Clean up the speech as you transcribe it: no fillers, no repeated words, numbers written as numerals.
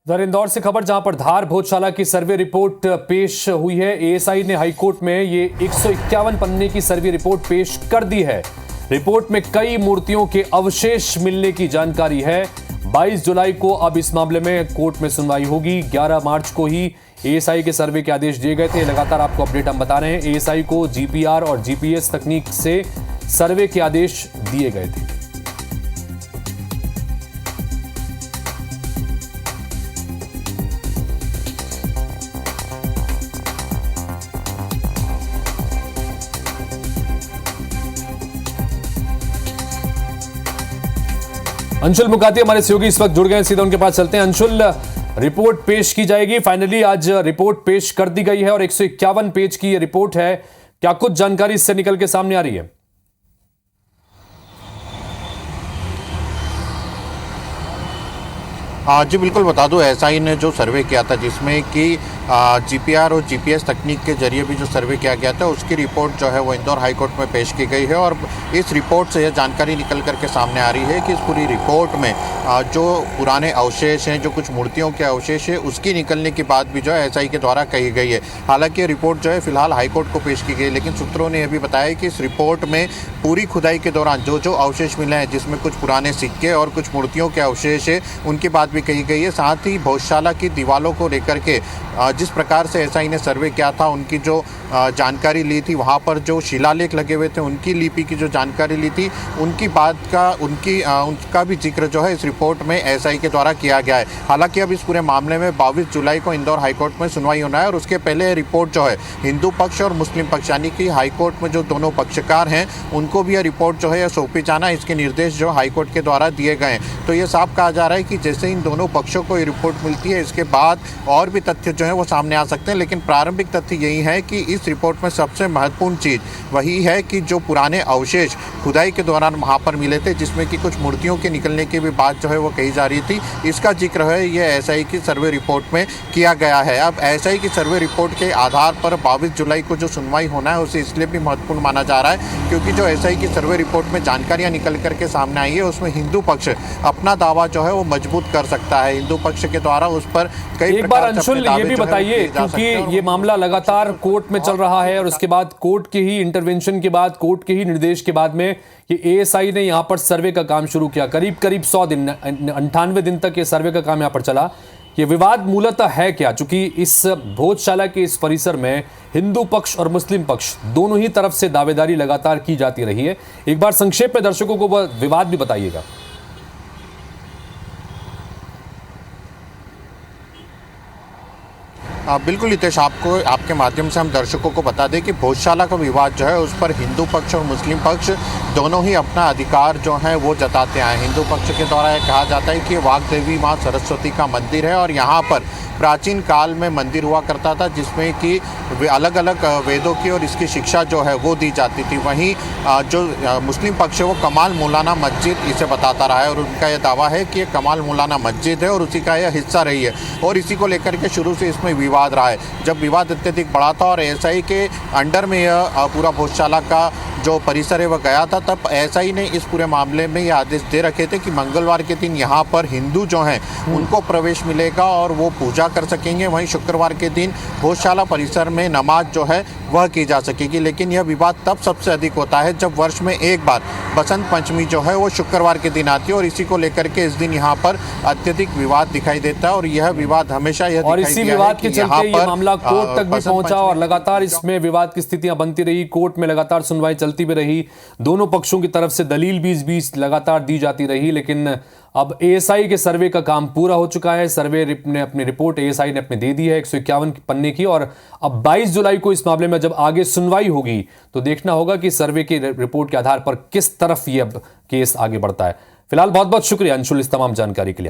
इधर इंदौर से खबर, जहां पर धार भोजशाला की सर्वे रिपोर्ट पेश हुई है। एएसआई ने हाईकोर्ट में ये 151 पन्ने की सर्वे रिपोर्ट पेश कर दी है। रिपोर्ट में कई मूर्तियों के अवशेष मिलने की जानकारी है। 22 जुलाई को अब इस मामले में कोर्ट में सुनवाई होगी। 11 मार्च को ही एएसआई के सर्वे के आदेश दिए गए थे। लगातार आपको अपडेट हम बता रहे हैं। एएसआई को जीपीआर और जीपीएस तकनीक से सर्वे के आदेश दिए गए थे। अंशुल मुकाती हमारे सहयोगी इस वक्त जुड़ गए हैं, सीधा उनके पास चलते हैं। अंशुल, रिपोर्ट पेश की जाएगी, फाइनली आज रिपोर्ट पेश कर दी गई है और 151 पेज की ये रिपोर्ट है। क्या कुछ जानकारी इससे निकल के सामने आ रही है? जी बिल्कुल, बता दूं, एएसआई ने जो सर्वे किया था जिसमें कि जीपीआर और जीपीएस तकनीक के जरिए भी जो सर्वे किया गया था उसकी रिपोर्ट जो है वो इंदौर हाईकोर्ट में पेश की गई है। और इस रिपोर्ट से यह जानकारी निकल करके सामने आ रही है कि इस पूरी रिपोर्ट में जो पुराने अवशेष हैं, जो कुछ मूर्तियों के अवशेष है, उसकी निकलने की बात भी जो है एएसआई के द्वारा कही गई है। हालांकि रिपोर्ट जो है फिलहाल हाईकोर्ट को पेश की गई, लेकिन सूत्रों ने यह भी बताया कि इस रिपोर्ट में पूरी खुदाई के दौरान जो जो अवशेष मिले हैं, जिसमें कुछ पुराने सिक्के और कुछ मूर्तियों के अवशेष है, उनकी बात भी कही गई है। साथ ही भोजशाला की दीवारों को लेकर के जिस प्रकार से एएसआई ने सर्वे किया था, उनकी जो जानकारी ली थी, वहाँ पर जो शिलालेख लगे हुए थे, उनकी लिपि की जो जानकारी ली थी, उनकी बात का उनका भी जिक्र जो है इस रिपोर्ट में एएसआई के द्वारा किया गया है। हालांकि अब इस पूरे मामले में 22 जुलाई को इंदौर हाईकोर्ट में सुनवाई होना है और उसके पहले रिपोर्ट जो है हिंदू पक्ष और मुस्लिम पक्ष, यानी कि हाईकोर्ट में जो दोनों पक्षकार हैं, उनको भी यह रिपोर्ट जो है यह सौंपी जाना, इसके निर्देश जो हाईकोर्ट के द्वारा दिए गए हैं। तो ये साफ कहा जा रहा है कि जैसे इन दोनों पक्षों को ये रिपोर्ट मिलती है, इसके बाद और भी तथ्य जो है वो सामने आ सकते हैं। लेकिन प्रारंभिक तथ्य यही है कि इस रिपोर्ट में सबसे महत्वपूर्ण चीज़ वही है कि जो पुराने अवशेष खुदाई के दौरान वहाँ पर मिले थे, जिसमें कि कुछ मूर्तियों के निकलने की भी बात जो है वो कही जा रही थी, इसका जिक्र है ये एएसआई की सर्वे रिपोर्ट में किया गया है। अब एएसआई की सर्वे रिपोर्ट के आधार पर 22 जुलाई को जो सुनवाई होना है उसे इसलिए भी महत्वपूर्ण माना जा रहा है क्योंकि जो एएसआई की सर्वे रिपोर्ट में जानकारियाँ निकल करके सामने आई है, उसमें हिंदू पक्ष अपना दावा जो है वो मजबूत कर सकता है। हिंदू पक्ष के द्वारा उस पर कई एक बार अंशुल ये भी बताइए, क्योंकि ये मामला लगातार कोर्ट में चल रहा है और उसके बाद कोर्ट के ही इंटरवेंशन के बाद, कोर्ट के ही निर्देश के बाद में ये एएसआई ने यहां पर सर्वे का काम शुरू किया। करीब 100 दिन, 98 दिन तक ये सर्वे का काम यहां पर चला। ये विवाद मूलतः है क्या? चूंकि इस भोजशाला के इस परिसर में हिंदू पक्ष और मुस्लिम पक्ष दोनों ही तरफ से दावेदारी लगातार की जाती रही है। एक बार संक्षेप में दर्शकों को वह विवाद भी बताइएगा। बिल्कुल हितेश, आपको आपके माध्यम से हम दर्शकों को बता दें कि भोजशाला का विवाद जो है उस पर हिंदू पक्ष और मुस्लिम पक्ष दोनों ही अपना अधिकार जो है वो जताते आए। हिंदू पक्ष के द्वारा यह कहा जाता है कि वाग्देवी माँ सरस्वती का मंदिर है और यहाँ पर प्राचीन काल में मंदिर हुआ करता था जिसमें कि अलग अलग वेदों की और इसकी शिक्षा जो है वो दी जाती थी। वहीं जो मुस्लिम पक्ष है वो कमाल मौलाना मस्जिद इसे बताता रहा है और उनका यह दावा है कि ये कमाल मौलाना मस्जिद है और उसी का यह हिस्सा रही है और इसी को लेकर के शुरू से इसमें विवाद रहा है। जब विवाद अत्यधिक बढ़ा था और एएसआई के अंडर में यह पूरा भोजशाला का जो परिसर है वह गया था, तब एएसआई ने इस पूरे मामले में ये आदेश दे रखे थे कि मंगलवार के दिन यहाँ पर हिंदू जो हैं उनको प्रवेश मिलेगा और वो पूजा कर सकेंगे। वहीं शुक्रवार के दिन भोजशाला परिसर में नमाज जो है वह की जा सकेगी। लेकिन यह विवाद तब सबसे अधिक होता है जब वर्ष में एक बार बसंत पंचमी जो है वो शुक्रवार के दिन आती है और इसी को लेकर के इस दिन यहाँ पर अत्यधिक विवाद दिखाई देता है और यह विवाद हमेशा यह और इसी विवाद के चलते ये मामला कोर्ट तक भी पहुंचा और लगातार इसमें विवाद की स्थितियां बनती रही। कोर्ट में लगातार सुनवाई चलती भी रही, दोनों पक्षों की तरफ से दलील बीच लगातार दी जाती रही। लेकिन अब एएसआई के सर्वे का काम पूरा हो चुका है। सर्वे ने अपनी रिपोर्ट एएसआई ने अपने दे दी है 151 पन्ने की और अब 22 जुलाई को इस मामले में जब आगे सुनवाई होगी तो देखना होगा कि सर्वे की रिपोर्ट के आधार पर किस तरफ ये अब केस आगे बढ़ता है। फिलहाल बहुत बहुत शुक्रिया अंशुल इस तमाम जानकारी के लिए।